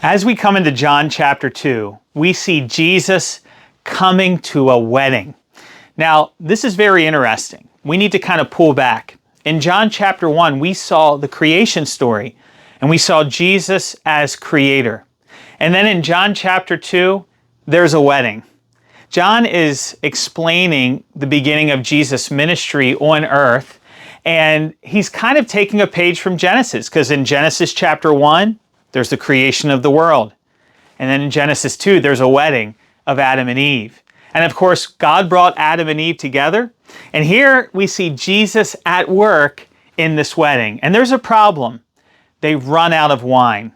As we come into John chapter 2, we see Jesus coming to a wedding. Now, this is very interesting. We need to kind of pull back. In John chapter 1, we saw the creation story, and we saw Jesus as creator. And then in John chapter 2, there's a wedding. John is explaining the beginning of Jesus' ministry on earth, and he's kind of taking a page from Genesis, because in Genesis chapter 1, there's the creation of the world. And then in Genesis 2, there's a wedding of Adam and Eve. And of course, God brought Adam and Eve together. And here we see Jesus at work in this wedding. And there's a problem. They run out of wine.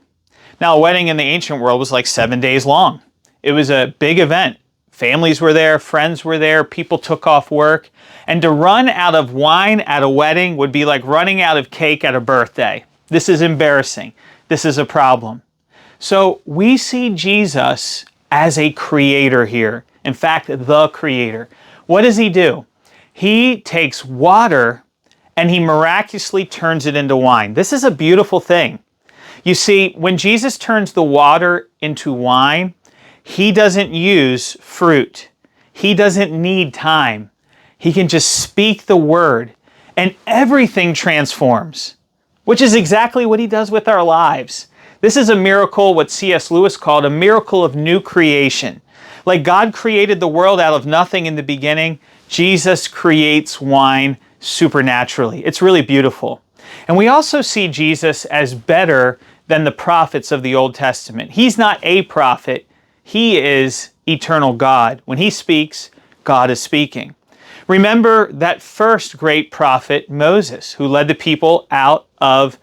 Now, a wedding in the ancient world was like 7 days long. It was a big event. Families were there, friends were there, people took off work. And to run out of wine at a wedding would be like running out of cake at a birthday. This is embarrassing. This is a problem. So we see Jesus as a creator here. In fact, the creator. What does he do? He takes water and he miraculously turns it into wine. This is a beautiful thing. You see, when Jesus turns the water into wine, he doesn't use fruit. He doesn't need time. He can just speak the word and everything transforms, which is exactly what he does with our lives. This is a miracle, what C.S. Lewis called a miracle of new creation. Like God created the world out of nothing in the beginning, Jesus creates wine supernaturally. It's really beautiful. And we also see Jesus as better than the prophets of the Old Testament. He's not a prophet. He is eternal God. When he speaks, God is speaking. Remember that first great prophet, Moses, who led the people out of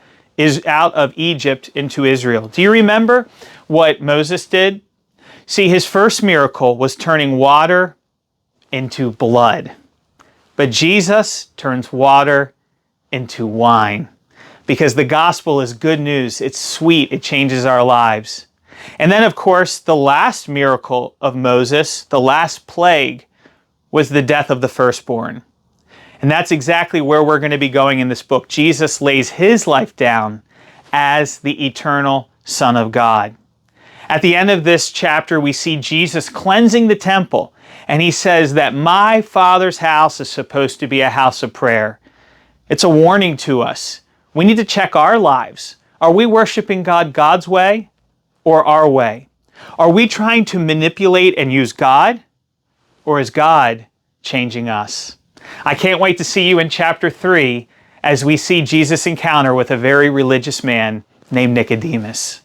Egypt into Israel. Do you remember what Moses did? See, his first miracle was turning water into blood. But Jesus turns water into wine. Because the gospel is good news. It's sweet. It changes our lives. And then, of course, the last miracle of Moses, the last plague, was the death of the firstborn. And that's exactly where we're going to be going in this book. Jesus lays his life down as the eternal Son of God. At the end of this chapter, we see Jesus cleansing the temple, and he says that my Father's house is supposed to be a house of prayer. It's a warning to us. We need to check our lives. Are we worshiping God God's way or our way? Are we trying to manipulate and use God, or is God changing us? I can't wait to see you in chapter 3 as we see Jesus' encounter with a very religious man named Nicodemus.